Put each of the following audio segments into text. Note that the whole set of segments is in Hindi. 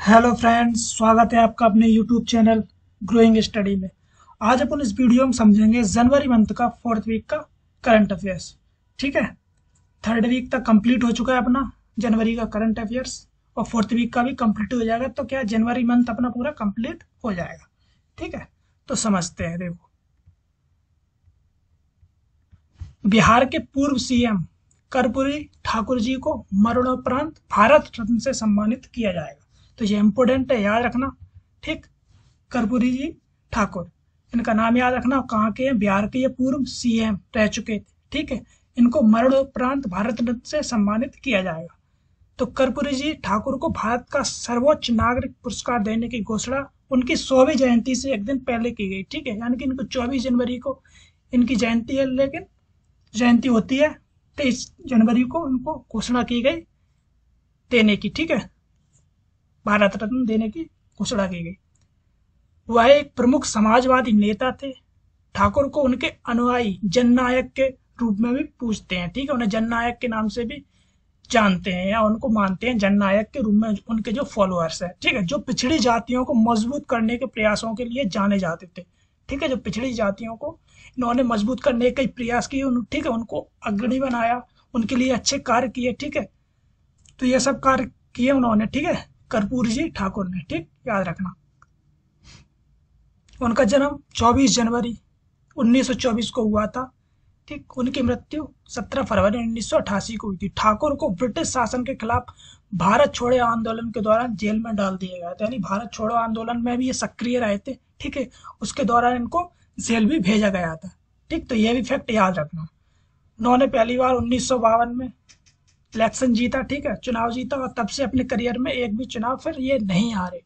हेलो फ्रेंड्स, स्वागत है आपका अपने यूट्यूब चैनल ग्रोइंग स्टडी में। आज अपन इस वीडियो में समझेंगे जनवरी मंथ का 4th वीक का करंट अफेयर्स। ठीक है, 3rd वीक तक कंप्लीट हो चुका है अपना जनवरी का करंट अफेयर्स और 4th वीक का भी कंप्लीट हो जाएगा। तो क्या जनवरी मंथ अपना पूरा कंप्लीट हो जाएगा। ठीक है, तो समझते हैं। देखो, बिहार के पूर्व सीएम कर्पूरी ठाकुर जी को मरणोपरांत भारत रत्न से सम्मानित किया जाएगा। तो ये इंपॉर्टेंट है, याद रखना। ठीक, कर्पूरी जी ठाकुर, इनका नाम याद रखना। कहाँ के हैं? बिहार के ये पूर्व सीएम रह चुके थे। ठीक है, इनको मरणोपरांत भारत रत्न से सम्मानित किया जाएगा। तो कर्पूरी जी ठाकुर को भारत का सर्वोच्च नागरिक पुरस्कार देने की घोषणा उनकी 100वीं जयंती से एक दिन पहले की गई। ठीक है, यानी कि इनको 24 जनवरी को इनकी जयंती है, लेकिन जयंती होती है 23 जनवरी को उनको घोषणा की गई देने की। ठीक है, भारत रत्न देने की घोषणा की गई। वह एक प्रमुख समाजवादी नेता थे। ठाकुर को उनके अनुयायी जननायक के रूप में भी पूछते हैं। ठीक है, उन्हें जननायक के नाम से भी जानते हैं या उनको मानते हैं जननायक के रूप में, उनके जो फॉलोअर्स है। ठीक है, जो पिछड़ी जातियों को मजबूत करने के प्रयासों के लिए जाने जाते थे। ठीक है, जो पिछड़ी जातियों को इन्होंने मजबूत करने के कई प्रयास किए। ठीक है, उनको अग्रणी बनाया, उनके लिए अच्छे कार्य किए। ठीक है, तो ये सब कार्य किए उन्होंने। ठीक है, कर्पूरी जी ठाकुर ने। ठीक, याद रखना। उनका जन्म 24 जनवरी 1924 को हुआ था। ठीक, उनकी मृत्यु 17 फरवरी 1988 को हुई थी। ठाकुर को ब्रिटिश शासन के खिलाफ भारत छोड़ो आंदोलन के दौरान जेल में डाल दिया गया था। यानी भारत छोड़ो आंदोलन में भी ये सक्रिय रहे थे। ठीक है, उसके दौरान इनको जेल भी भेजा गया था। ठीक, तो ये भी फैक्ट याद रखना। उन्होंने पहली बार 1952 में इलेक्शन जीता। ठीक है, चुनाव जीता और तब से अपने करियर में एक भी चुनाव फिर ये नहीं हारे।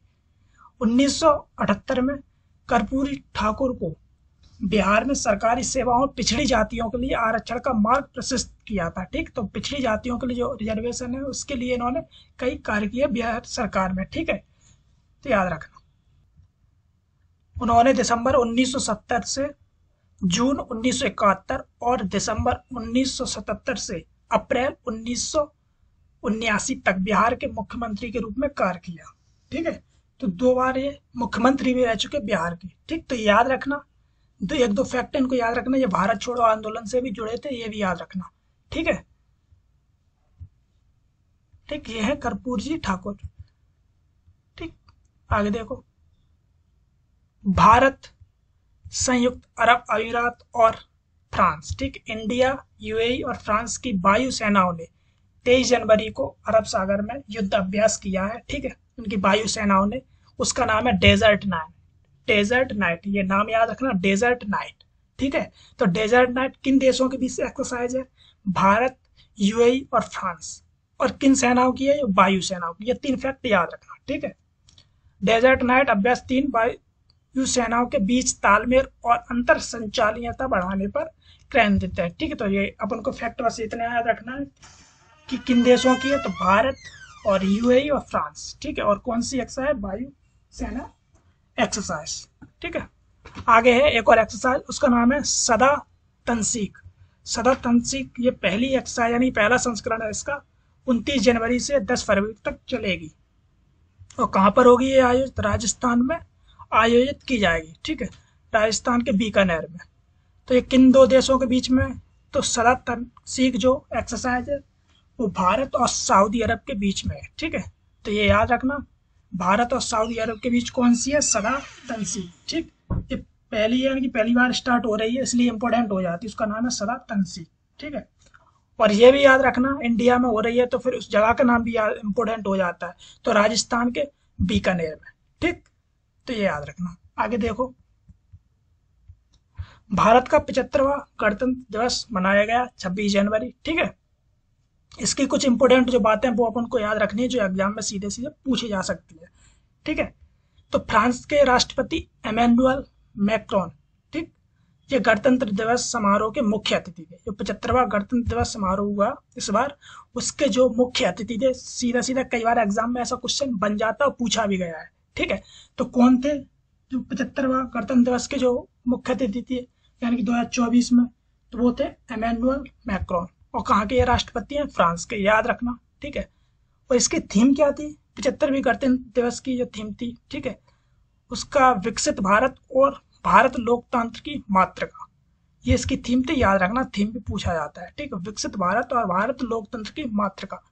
1978 में कर्पूरी ठाकुर को बिहार में सरकारी सेवाओं पिछड़ी जातियों के लिए आरक्षण का मार्ग प्रशस्त किया था। ठीक, तो पिछड़ी जातियों के लिए जो रिजर्वेशन है उसके लिए इन्होंने कई कार्य किए बिहार सरकार में। ठीक है, तो याद रखना। उन्होंने दिसंबर 1970 से जून 1971 और दिसंबर 1977 से अप्रैल 1979 तक बिहार के मुख्यमंत्री के रूप में कार्य किया। ठीक है, तो 2 बार ये मुख्यमंत्री भी रह चुके बिहार के। ठीक, तो याद रखना। तो एक दो फैक्ट इनको याद रखना। ये भारत छोड़ो आंदोलन से भी जुड़े थे, ये भी याद रखना। ठीक है, ठीक, ये है कर्पूरी जी ठाकुर। ठीक, आगे देखो। भारत, संयुक्त अरब अमीरात और फ्रांस, ठीक, इंडिया, यूएई और फ्रांस की वायु सेनाओं ने 23 जनवरी को अरब सागर में युद्ध अभ्यास किया है। ठीक है, उनकी वायु सेनाओं ने, उसका नाम है डेजर्ट नाइट। डेजर्ट नाइट, ये नाम याद रखना, डेजर्ट नाइट। ठीक है, तो डेजर्ट नाइट किन देशों के बीच एक्सरसाइज है? भारत, यूएई और फ्रांस। और किन सेनाओं की है? ये वायु सेनाओं की। ये 3 फैक्ट याद रखना। ठीक है, डेजर्ट नाइट अभ्यास 3 वायु सेनाओं के बीच तालमेल और अंतर संचालनीयता बढ़ाने पर केंद्रित है। ठीक है, तो ये अपन को फैक्ट बस इतना याद रखना है कि किन देशों की है। तो भारत और यूएई और फ्रांस। ठीक है, और कौन सी एक्सरसाइज? वायु सेना एक्सरसाइज। ठीक है, आगे है एक और एक्सरसाइज, उसका नाम है सदा तंसीक। सदा तंसीक ये पहली एक्सरसाइज यानी पहला संस्करण है इसका। 29 जनवरी से 10 फरवरी तक चलेगी। और कहाँ पर होगी ये आयोजित? राजस्थान में आयोजित की जाएगी। ठीक है, राजस्थान के बीकानेर में। तो ये किन 2 देशों के बीच में? तो सदा तंसीक जो एक्सरसाइज है वो भारत और सऊदी अरब के बीच में है। ठीक है, तो ये याद रखना, भारत और सऊदी अरब के बीच कौन सी है? सदा तंसीक। ठीक, ये पहली है, यानी कि पहली बार स्टार्ट हो रही है, इसलिए इंपॉर्टेंट हो जाती है। उसका नाम है सदा तंसीक। ठीक है, और ये भी याद रखना, इंडिया में हो रही है तो फिर उस जगह का नाम भी इंपॉर्टेंट हो जाता है। तो राजस्थान के बीकानेर में। ठीक, तो ये याद रखना। आगे देखो, भारत का 75वां गणतंत्र दिवस मनाया गया 26 जनवरी। ठीक है, इसकी कुछ इंपॉर्टेंट जो बातें वो अपन को याद रखनी है, जो एग्जाम में सीधे सीधे पूछी जा सकती है। ठीक है, तो फ्रांस के राष्ट्रपति एमेनुअल मैक्रोन, ठीक, ये गणतंत्र दिवस समारोह के मुख्य अतिथि थे। जो 75वां गणतंत्र दिवस समारोह हुआ इस बार, उसके जो मुख्य अतिथि थे, सीधा सीधा कई बार एग्जाम में ऐसा क्वेश्चन बन जाता और पूछा भी गया है। ठीक है, तो कौन थे जो 75वां गणतंत्र दिवस के जो मुख्य अतिथि थे यानी कि 2024 में? तो वो थे एमेनुअल मैक्रोन। और कहाँ के ये राष्ट्रपति हैं? फ्रांस के, याद रखना। ठीक है, और इसकी थीम क्या थी? 75वीं गणतंत्र दिवस की जो थीम थी, ठीक है, उसका विकसित भारत और भारत लोकतंत्र की मातृका, ये इसकी थीम थी, याद रखना, थीम भी पूछा जाता है, ठीक है, विकसित भारत और भारत लोकतंत्र की मातृका,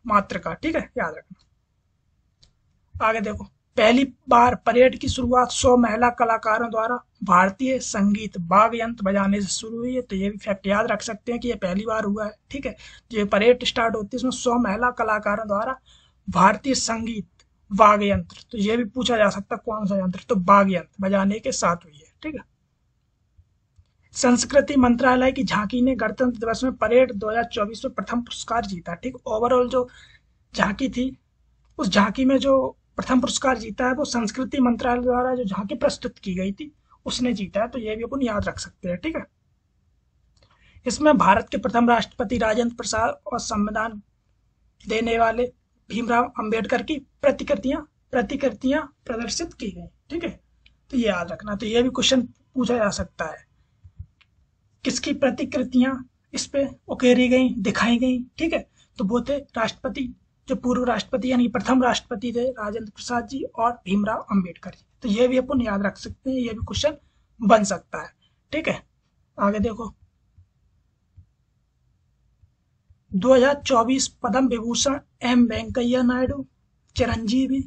मातृका, ठीक है, याद रखना। आगे देखो, पहली बार परेड की शुरुआत 100 महिला कलाकारों द्वारा भारतीय संगीत वाद्य यंत्र बजाने से शुरू हुई है, तो ये भी फैक्ट याद रख सकते हैं कि ये पहली बार हुआ है, ठीक है। जो परेड स्टार्ट होती है इसमें 100 महिला कलाकारों द्वारा भारतीय संगीत वाद्य यंत्र, तो ये भी पूछा जा सकता है कौन सा यंत्र, तो वाद्य यंत्र बजाने के साथ हुई है, ठीक है। संस्कृति मंत्रालय की झांकी ने गणतंत्र दिवस में परेड 2024 में प्रथम पुरस्कार जीता, ठीक। ओवरऑल जो झांकी थी, उस झांकी में जो प्रथम पुरस्कार जीता है वो संस्कृति मंत्रालय द्वारा जो झांकी प्रस्तुत की गई थी उसने जीता है, तो ये भी अपन याद रख सकते हैं, ठीक है। इसमें भारत के प्रथम राष्ट्रपति राजेंद्र प्रसाद और संविधान देने वाले भीमराव अंबेडकर की प्रतिकृतियां प्रदर्शित की गई, ठीक है, तो ये याद रखना। तो ये भी क्वेश्चन पूछा जा सकता है, किसकी प्रतिकृतियां इस पे उकेरी गई, दिखाई गई, ठीक है, तो वो थे राष्ट्रपति, जो पूर्व राष्ट्रपति यानी प्रथम राष्ट्रपति थे राजेंद्र प्रसाद जी और भीमराव अंबेडकर जी, तो ये भी अपन याद रख सकते हैं, ये भी क्वेश्चन बन सकता है, ठीक है। आगे देखो, 2024 पद्म विभूषण एम वेंकैया नायडू, चिरंजीवी,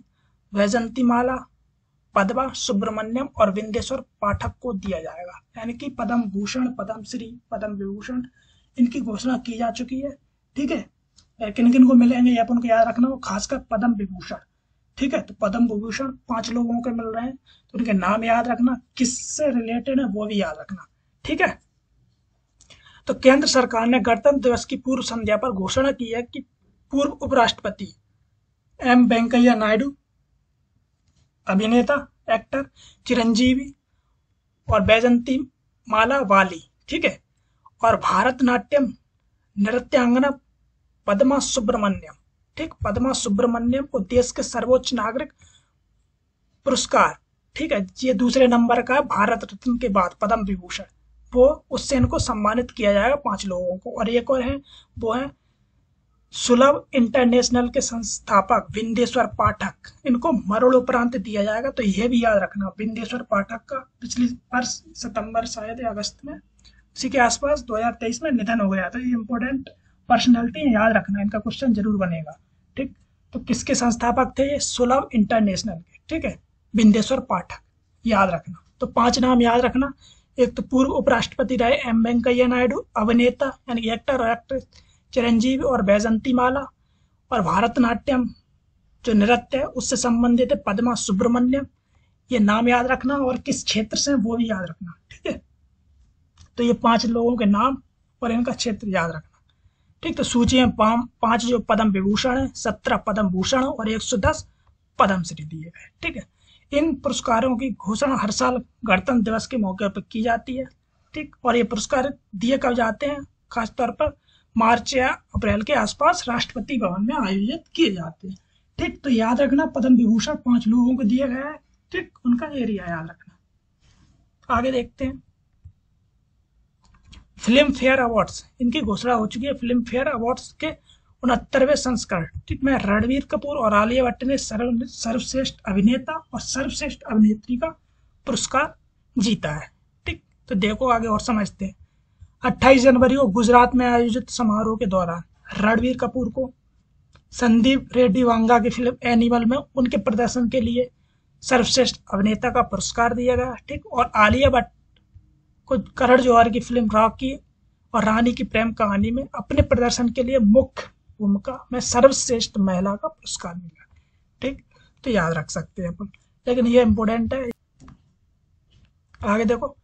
वैजंतीमाला, पद्मा सुब्रमण्यम और विंदेश्वर पाठक को दिया जाएगा, यानी कि पद्म भूषण, पद्म श्री, पद्म विभूषण इनकी घोषणा की जा चुकी है, ठीक है। किन किन को मिलेंगे ये अपन को याद रखना हो, खासकर पद्म विभूषण, ठीक है, तो पद्म विभूषण 5 लोगों को मिल रहे हैं, तो उनके नाम याद रखना, किससे रिलेटेड है वो भी याद रखना, ठीक है। तो केंद्र सरकार ने गणतंत्र दिवस की पूर्व संध्या पर घोषणा की है कि पूर्व उपराष्ट्रपति एम वेंकैया नायडू, अभिनेता एक्टर चिरंजीवी और बैजंती माला वाली, ठीक है, और भारतनाट्यम नृत्यांगना पद्मा सुब्रमण्यम, ठीक, पद्मा सुब्रमण्यम को देश के सर्वोच्च नागरिक पुरस्कार, ठीक है, ये दूसरे नंबर का है भारत रत्न के बाद पद्म विभूषण, वो उससे इनको सम्मानित किया जाएगा 5 लोगों को। और एक और है, वो है सुलभ इंटरनेशनल के संस्थापक विंदेश्वर पाठक, इनको मरणोपरांत दिया जाएगा, तो यह भी याद रखना, विंदेश्वर पाठक का पिछले वर्ष सितंबर शायद या अगस्त में उसी के आसपास 2023 में निधन हो गया था। ये इंपॉर्टेंट पर्सनैलिटी याद रखना, इनका क्वेश्चन जरूर बनेगा, ठीक। तो किसके संस्थापक थे ये, सुलभ इंटरनेशनल के, ठीक है, विंदेश्वर पाठक, याद रखना। तो 5 नाम याद रखना, एक तो पूर्व उपराष्ट्रपति रहे एम वेंकैया नायडू, अभिनेता यानी एक्टर और एक्ट्रेस चिरंजीवी और बैजंती माला, और भारतनाट्यम जो नृत्य है उससे संबंधित है पद्मा सुब्रमण्यम, ये नाम याद रखना, और किस क्षेत्र से वो भी याद रखना, ठीक है। तो ये 5 लोगों के नाम और इनका क्षेत्र याद रखना, ठीक। तो सूची में 5 जो पद्म विभूषण है, 17 पद्म भूषण और 110 पद्मश्री दिए गए, ठीक है। इन पुरस्कारों की घोषणा हर साल गणतंत्र दिवस के मौके पर की जाती है, ठीक, और ये पुरस्कार दिए कब जाते हैं, खासतौर पर मार्च या अप्रैल के आसपास राष्ट्रपति भवन में आयोजित किए जाते हैं, ठीक। तो याद रखना, पद्म विभूषण 5 लोगों को दिया गया है, ठीक, उनका एरिया याद रखना। आगे देखते हैं, फिल्म फेयर अवार्ड्स, इनकी घोषणा हो चुकी है। फिल्म फेयर अवार्ड्स के 69वें संस्करण, ठीक, में रणवीर कपूर और आलिया भट्ट ने सर्वश्रेष्ठ अभिनेता और सर्वश्रेष्ठ अभिनेत्री का पुरस्कार जीता है, ठीक। तो देखो आगे और समझते हैं। 28 जनवरी को गुजरात में आयोजित समारोह के दौरान रणवीर कपूर को संदीप रेड्डी वांगा की फिल्म एनिमल में उनके प्रदर्शन के लिए सर्वश्रेष्ठ अभिनेता का पुरस्कार दिया गया, ठीक। और आलिया भट्ट को करण जौहर की फिल्म रॉकी और रानी की प्रेम कहानी में अपने प्रदर्शन के लिए मुख्य भूमिका में सर्वश्रेष्ठ महिला का पुरस्कार मिला, ठीक। तो याद रख सकते हैं अपन, लेकिन ये इंपॉर्टेंट है। आगे देखो,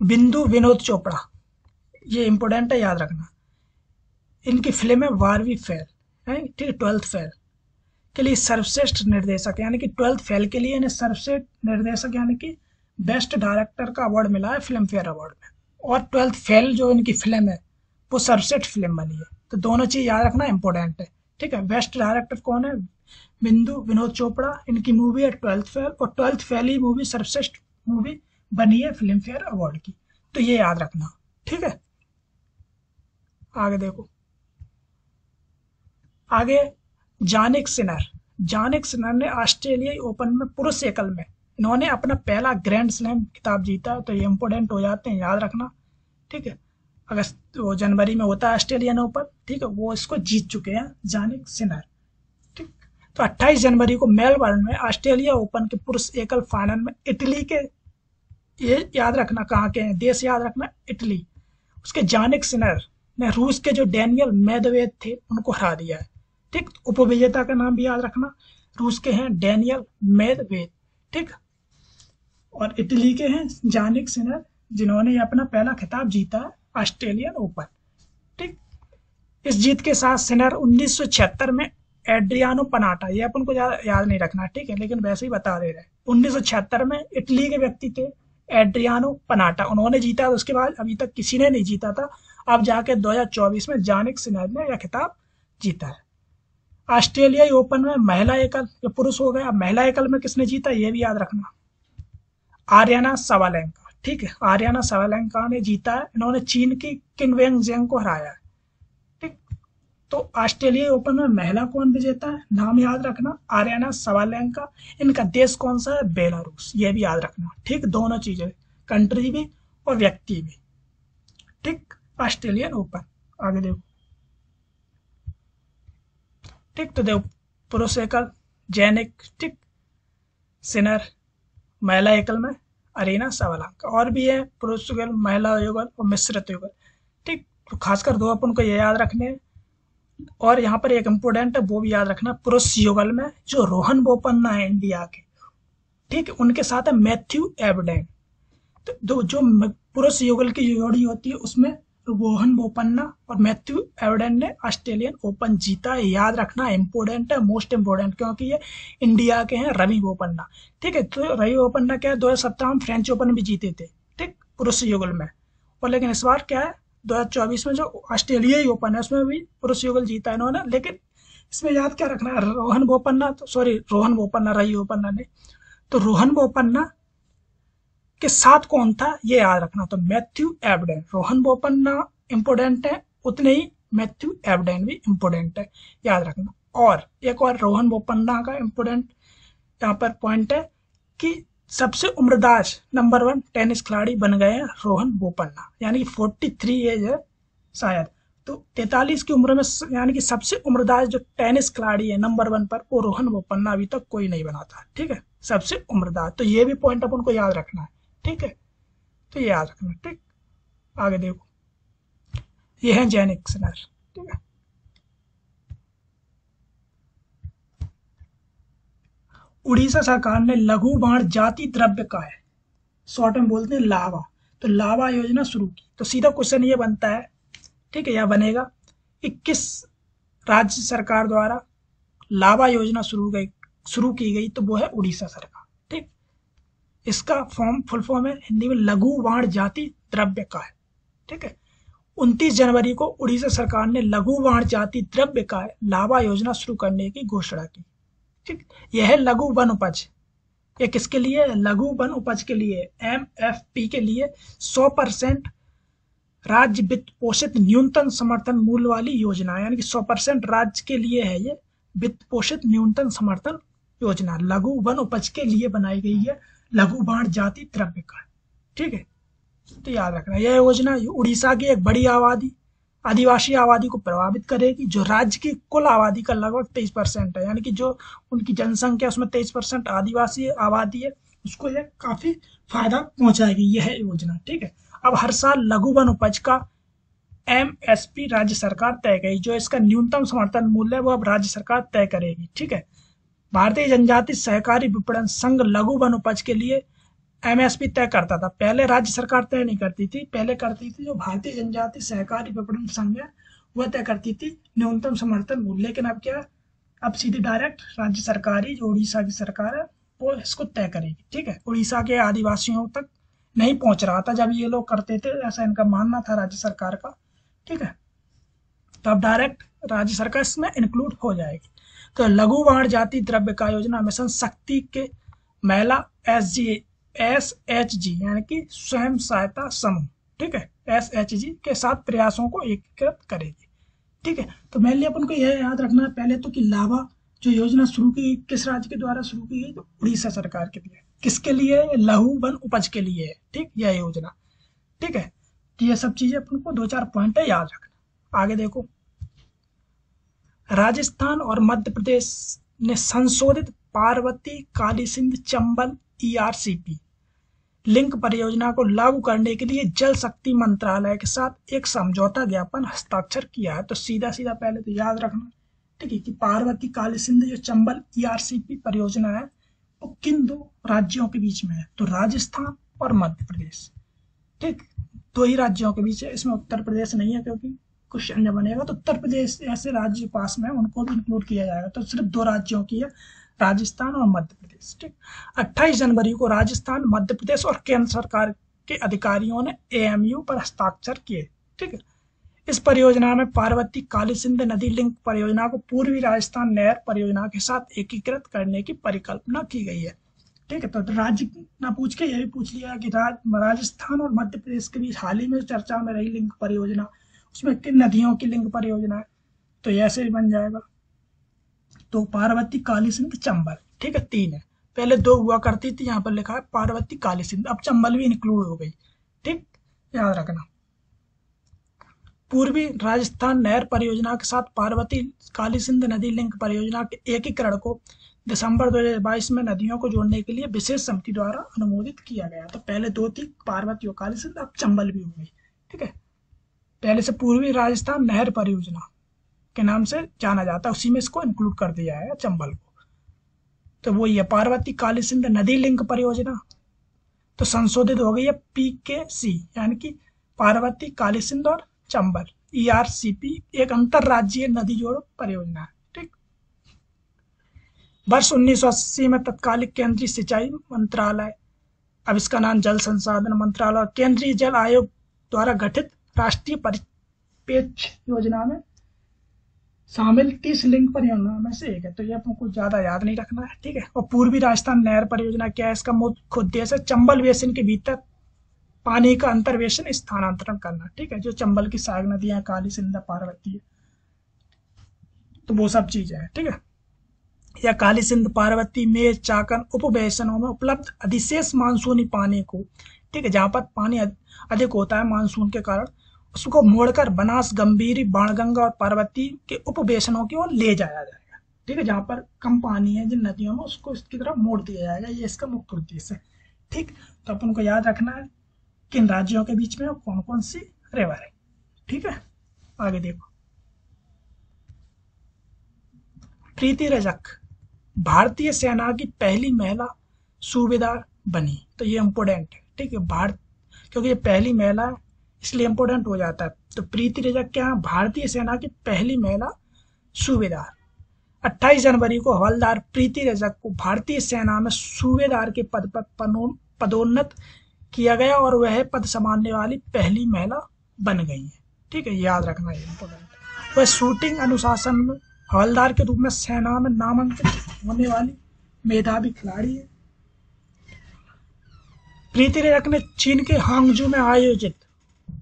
बिंदु विनोद चोपड़ा, ये इंपॉर्टेंट है, याद रखना। इनकी फिल्म है 12वीं फेल है, ठीक, 12th फेल के लिए सर्वश्रेष्ठ निर्देशक, यानी कि 12th फेल के लिए इन्हें सर्वश्रेष्ठ निर्देशक यानी कि बेस्ट डायरेक्टर का अवार्ड मिला है फिल्म फेयर अवार्ड में, और 12th फेल जो इनकी फिल्म है वो सर्वश्रेष्ठ फिल्म बनी है। तो दोनों चीज याद रखना इंपॉर्टेंट है, ठीक है। बेस्ट डायरेक्टर कौन है, बिंदु विनोद चोपड़ा, इनकी मूवी है 12th फेल, और 12th फेल ही मूवी सर्वश्रेष्ठ मूवी बनी है फिल्म फेयर अवार्ड की, तो ये याद रखना, ठीक है। आगे देखो, आगे जानिक सिनर। जानिक सिनर ने ऑस्ट्रेलियाई ओपन में पुरुष एकल में इन्होंने अपना पहला ग्रैंड स्लैम खिताब जीता है, तो ये इंपॉर्टेंट हो जाते हैं, याद रखना। ठीक है, अगस्त वो जनवरी में होता है ऑस्ट्रेलियन ओपन। ठीक है, वो इसको जीत चुके हैं जानिक सिनर। ठीक, तो 28 जनवरी को मेलबर्न में ऑस्ट्रेलिया ओपन के पुरुष एकल फाइनल में इटली के, ये याद रखना कहाँ के हैं, देश याद रखना, इटली, उसके जानिक सिनर ने रूस के जो डेनियल मेदवेदेव थे उनको हरा दिया है। ठीक, उपविजेता का नाम भी याद रखना, रूस के हैं डेनियल मेदवेदेव। ठीक, और इटली के हैं जानिक सिनर, जिन्होंने अपना पहला खिताब जीता है ऑस्ट्रेलियन ओपन। ठीक, इस जीत के साथ सिनर 1976 में एड्रियानो पनाटा, ये अपन को याद नहीं रखना, ठीक है, लेकिन वैसे ही बता दे रहे हैं, 1976 में इटली के व्यक्ति थे एड्रियानो पनाटा, उन्होंने जीता। उसके बाद अभी तक किसी ने नहीं जीता था, अब जाके 2024 में जानिक सिनर ने यह खिताब जीता है। ऑस्ट्रेलियाई ओपन में महिला एकल, जो पुरुष हो गया, महिला एकल में किसने जीता ये भी याद रखना, आर्याना सवालेंका। ठीक है, आर्याना सवालेंका ने जीता है, इन्होंने चीन की किंग वेंग जेंग को हराया है। ठीक, तो ऑस्ट्रेलियाई ओपन में महिला कौन विजेता है, नाम याद रखना, आर्याना सवालेंका। इनका देश कौन सा है, बेलारूस, ये भी याद रखना। ठीक, दोनों चीजें, कंट्री भी और व्यक्ति भी। ठीक, ऑस्ट्रेलियन ओपन। आगे देखो। ठीक, तो देखो, पुरुष एकल जैनिक, ठीक, सिनर, महिला एकल में अरीना सवालेंका, और भी है पुरुष युगल, महिला युगल और मिश्रित युगल। ठीक, तो खासकर दो अपन को ये याद रखने हैं, और यहाँ पर एक इम्पोर्टेंट है वो भी याद रखना, पुरुष युगल में जो रोहन बोपन्ना है इंडिया के, ठीक है, उनके साथ है मैथ्यू एबडेन। तो दो जो पुरुष युगल की जोड़ी होती है उसमें रोहन बोपन्ना और मैथ्यू एबडेन ने ऑस्ट्रेलियन ओपन जीता है, याद रखना, इंपॉर्टेंट है, मोस्ट इंपॉर्टेंट, क्योंकि ये इंडिया के हैं रवि बोपन्ना। ठीक है, तो रवि बोपन्ना क्या है, 2017 में फ्रेंच ओपन भी जीते थे, ठीक, पुरुष युगल में, और लेकिन इस बार क्या है 2024 में जो ऑस्ट्रेलियाई ओपन है उसमें भी पुरुष युगल जीता है इन्होंने। लेकिन इसमें याद क्या रखना है, रोहन बोपन्ना, तो सॉरी रोहन बोपन्ना, रवि बोपन्ना ने, तो रोहन बोपन्ना के साथ कौन था ये याद रखना, तो Matthew Ebden. Rohan Bopanna important है, उतने ही मैथ्यू एबडेन भी इंपोर्टेंट है, याद रखना। और एक और रोहन बोपन्ना का इंपोर्टेंट यहाँ पर पॉइंट है कि सबसे उम्रदराज नंबर 1 टेनिस खिलाड़ी बन गए हैं रोहन बोपन्ना, यानी 43 एज है शायद, तो 43 की उम्र में, यानी कि सबसे उम्रदराज जो टेनिस खिलाड़ी है नंबर 1 पर, वो रोहन बोपन्ना, अभी तक कोई नहीं बना था। ठीक है, सबसे उम्रदराज, तो ये भी पॉइंट अपन को याद रखना है। ठीक है, तो ये याद रखना। ठीक, आगे देखो, ये है जैनिक सिनर। ठीक है, उड़ीसा सरकार ने लघु बाण जाति द्रव्य का है, शॉर्ट में बोलते हैं लावा, तो लावा योजना शुरू की। तो सीधा क्वेश्चन ये बनता है, ठीक है, यह बनेगा कि किस राज्य सरकार द्वारा लावा योजना शुरू की गई, तो वो है उड़ीसा सरकार। ठीक, इसका फुल फॉर्म है हिंदी में लघु बाण जाति द्रव्य का है। ठीक है, 29 जनवरी को उड़ीसा सरकार ने लघु बाण जाति द्रव्य का लावा योजना शुरू करने की घोषणा की। ठीक, यह है लघु वन उपज, ये किसके लिए, लघु वन उपज के लिए, MFP के लिए 100% राज्य वित्त पोषित न्यूनतम समर्थन मूल्य वाली योजना, यानी कि 100% राज्य के लिए है ये वित्त पोषित न्यूनतम समर्थन योजना, लघु वन उपज के लिए बनाई गई है, लघु बाण जाति द्रव्य का। ठीक है, तो याद रखना, यह योजना उड़ीसा की एक बड़ी आदिवासी आबादी को प्रभावित करेगी, जो राज्य की कुल आबादी का लगभग 23% है, यानी कि जो उनकी जनसंख्या उसमें 23% आदिवासी आबादी है, उसको यह काफी फायदा पहुंचाएगी यह योजना। ठीक है, अब हर साल लघु वन उपज का MSP राज्य सरकार तय करेगी, जो इसका न्यूनतम समर्थन मूल्य है वो अब राज्य सरकार तय करेगी। ठीक है, भारतीय जनजाति सहकारी विपणन संघ लघु वन उपज के लिए MSP तय करता था, पहले राज्य सरकार तय नहीं करती थी, पहले करती थी जो भारतीय जनजाति सहकारी विपणन संघ है वह तय करती थी न्यूनतम समर्थन मूल्य। लेकिन अब क्या, अब सीधी डायरेक्ट राज्य सरकार ही, जो उड़ीसा की सरकार है वो इसको तय करेगी। ठीक है, उड़ीसा के आदिवासियों तक नहीं पहुंच रहा था जब ये लोग करते थे, ऐसा इनका मानना था राज्य सरकार का। ठीक है, तो अब डायरेक्ट राज्य सरकार इसमें इंक्लूड हो जाएगी। तो लघु बाण जाति द्रव्य का योजना मिशन शक्ति के महिला SHG यानी कि स्वयं सहायता समूह, ठीक है, SHG के साथ प्रयासों को एकीकृत करेगी। ठीक है। तो मेनली अपन को यह याद रखना है पहले तो कि लावा जो योजना शुरू की गई किस राज्य के द्वारा शुरू की गई, तो उड़ीसा सरकार के लिए। किसके लिए? लघु वन उपज के लिए है, ठीक, यह योजना। ठीक है, तो ये सब चीजें अपन को 2-4 पॉइंट है याद रखना। आगे देखो, राजस्थान और मध्य प्रदेश ने संशोधित पार्वती कालीसिंध चंबल ईआरसीपी लिंक परियोजना को लागू करने के लिए जल शक्ति मंत्रालय के साथ एक समझौता ज्ञापन हस्ताक्षर किया है। तो सीधा सीधा पहले तो याद रखना, ठीक है, कि पार्वती कालीसिंध जो चंबल ईआरसीपी परियोजना है वो किन दो राज्यों के बीच में है? तो राजस्थान और मध्य प्रदेश। ठीक, दो ही राज्यों के बीच है, इसमें उत्तर प्रदेश नहीं है, क्योंकि क्वेश्चन जब बनेगा तो उत्तर प्रदेश ऐसे राज्य पास में उनको भी इंक्लूड किया जाएगा। तो सिर्फ दो राज्यों की है, राजस्थान और मध्य प्रदेश। ठीक, 28 जनवरी को राजस्थान, मध्य प्रदेश और केंद्र सरकार के अधिकारियों ने एएमयू पर हस्ताक्षर किए। ठीक है, इस परियोजना में पार्वती कालीसिंध नदी लिंक परियोजना को पूर्वी राजस्थान नहर परियोजना के साथ एकीकृत करने की परिकल्पना की गई है। ठीक है, तो राज्य ना पूछ के यही पूछ लिया कि राजस्थान और मध्य प्रदेश के बीच हाल ही में चर्चा में रही लिंक परियोजना, उसमें किन नदियों की लिंक परियोजना है? तो ऐसे ही बन जाएगा। तो पार्वती कालीसिंध चंबल, ठीक है, 3 है। पहले 2 हुआ करती थी, यहाँ पर लिखा है पार्वती कालीसिंध, अब चंबल भी इंक्लूड हो गई। ठीक, याद रखना। पूर्वी राजस्थान नहर परियोजना के साथ पार्वती कालीसिंध नदी लिंक परियोजना के एकीकरण को दिसंबर 2022 में नदियों को जोड़ने के लिए विशेष समिति द्वारा अनुमोदित किया गया। तो पहले 2 थी पार्वती और कालीसिंध, अब चंबल भी हो गई। ठीक है, पहले से पूर्वी राजस्थान नहर परियोजना के नाम से जाना जाता है, उसी में इसको इंक्लूड कर दिया है चंबल को। तो वो ये पार्वती कालीसिंध नदी लिंक परियोजना तो संशोधित हो गई है पीकेसी, यानी कि पार्वती कालीसिंध और चंबल। ईआरसीपी एक अंतरराज्यीय नदी जोड़ परियोजना है। ठीक, वर्ष 1980 में तत्कालिक केंद्रीय सिंचाई मंत्रालय, अब इसका नाम जल संसाधन मंत्रालय, और केंद्रीय जल आयोग द्वारा गठित राष्ट्रीय परिप्रेक्ष्य योजना में शामिल 30 लिंक परियोजना में से एक है। तो ये आपको ज्यादा याद नहीं रखना है। ठीक है, और पूर्वी राजस्थान नहर परियोजना क्या है? इसका मुख्य उद्देश्य है चंबल बेसिन के भीतर पानी का अंतर्वेशन स्थानांतरण करना। ठीक है, जो चंबल की सहायक नदियां कालीसिंध पार्वती है, तो वो सब चीजें हैं। ठीक है, या कालीसिंध पार्वती मेज चाकन उपवेशनों में उपलब्ध अधिशेष मानसूनी पानी को, ठीक है, जहां पर पानी अधिक होता है मानसून के कारण, उसको मोड़कर बनास, गंभीरी, बाणगंगा और पार्वती के उपवेशनों की ओर ले जाया जाएगा। ठीक है, जहां पर कम पानी है जिन नदियों में, उसको इसकी तरफ मोड़ दिया जाएगा। ये इसका मुख्य उद्देश्य है। ठीक, तो अपन को याद रखना है किन राज्यों के बीच में कौन कौन सी रिवर है। ठीक है, आगे देखो, प्रीति रजक भारतीय सेना की पहली महिला सूबेदार बनी। तो ये इम्पोर्टेंट है। ठीक है, भारत, क्योंकि ये पहली महिला है इसलिए इम्पोर्टेंट हो जाता है। तो प्रीति रजक क्या है? भारतीय सेना की पहली महिला सूबेदार। 28 जनवरी को हवलदार प्रीति रजक को भारतीय सेना में सूबेदार के पद पर पदोन्नत किया गया और वह पद संभालने वाली पहली महिला बन गई है। ठीक है, याद रखना ये इम्पोर्टेंट। वह शूटिंग अनुशासन में हवलदार के रूप में सेना में नामांकित होने वाली मेधावी खिलाड़ी है। प्रीति रजक ने चीन के हांगजू में आयोजित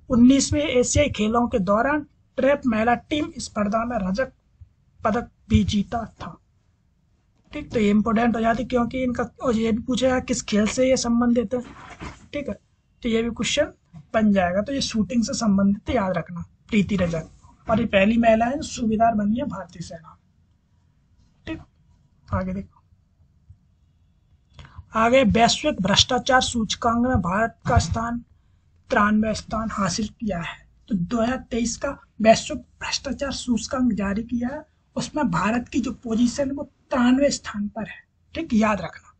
19वें एशियाई खेलों के दौरान ट्रैप महिला टीम स्पर्धा में रजत पदक भी जीता था। ठीक, तो ये इंपॉर्टेंट हो जाती क्योंकि इनका, और ये भी पूछा किस खेल से ये संबंधित है। ठीक है, तो ये भी क्वेश्चन बन जाएगा। तो ये शूटिंग से संबंधित याद रखना, प्रीति रजक, और ये पहली महिला है सूबेदार बनी है भारतीय सेना। ठीक, आगे देखो, आगे वैश्विक भ्रष्टाचार सूचकांक में भारत का स्थान 93वां स्थान हासिल किया है। तो 2023 का वैश्विक भ्रष्टाचार सूचकांक जारी किया है, उसमें भारत की जो पोजीशन है वो 93वें स्थान पर है। ठीक, याद रखना।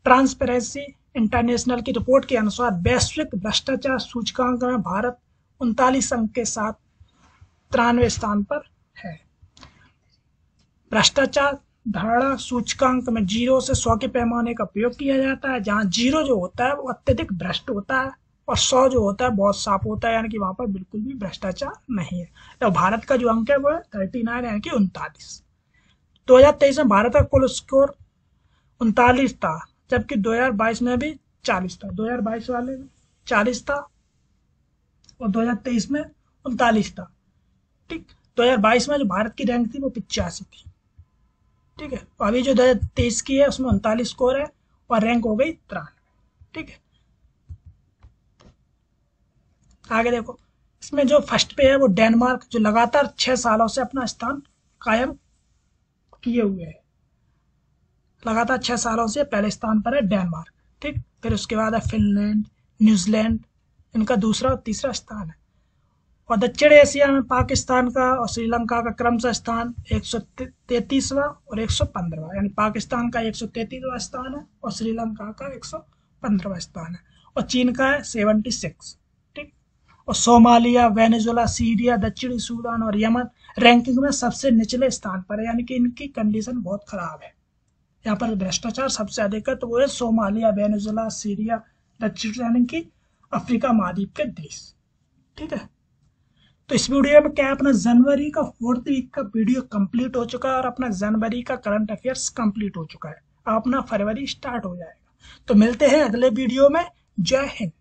ट्रांसपेरेंसी इंटरनेशनल की रिपोर्ट के अनुसार वैश्विक भ्रष्टाचार सूचकांक में भारत 39 अंक के साथ 93वें स्थान पर है। भ्रष्टाचार धारणा सूचकांक में 0 से 100 के पैमाने का प्रयोग किया जाता है, जहां 0 जो होता है वो अत्यधिक भ्रष्ट होता है और 100 जो होता है बहुत साफ होता है, यानी कि वहां पर बिल्कुल भी भ्रष्टाचार नहीं है। तो भारत का जो अंक है वो है 39, यानी कि 39। 2023 में भारत का कुल स्कोर 39 था, जबकि 2022 में भी 40 था। 2022 वाले में 40 था और 2023 में 39 था। ठीक, 2022 में जो भारत की रैंक थी वो 85 थी। ठीक है, तो अभी जो 2023 की है उसमें 39 स्कोर है और रैंक हो गई 93। ठीक है, आगे देखो, इसमें जो फर्स्ट पे है वो डेनमार्क, जो लगातार 6 सालों से अपना स्थान कायम किए हुए है। लगातार 6 सालों से पहले स्थान पर है डेनमार्क। ठीक, फिर उसके बाद है फिनलैंड, न्यूजीलैंड, इनका दूसरा और तीसरा स्थान है। और दक्षिण एशिया में पाकिस्तान का और श्रीलंका का क्रमशः स्थान 133वां और 115वां, यानी पाकिस्तान का 133वां स्थान है और श्रीलंका का 115वां स्थान है। और चीन का है 76। ठीक, और सोमालिया, वेनेजुला, सीरिया, दक्षिणी सूडान और यमन रैंकिंग में सबसे निचले स्थान पर है, यानी कि इनकी कंडीशन बहुत खराब है। यहाँ पर भ्रष्टाचार सबसे अधिक है, तो वो है सोमालिया, वेनेजुला, सीरिया, दक्षिण यानी कि अफ्रीका महाद्वीप के देश। ठीक है, तो इस वीडियो में क्या है, अपना जनवरी का 4th वीक का वीडियो कंप्लीट हो चुका है और अपना जनवरी का करंट अफेयर्स कंप्लीट हो चुका है। अब अपना फरवरी स्टार्ट हो जाएगा। तो मिलते हैं अगले वीडियो में। जय हिंद।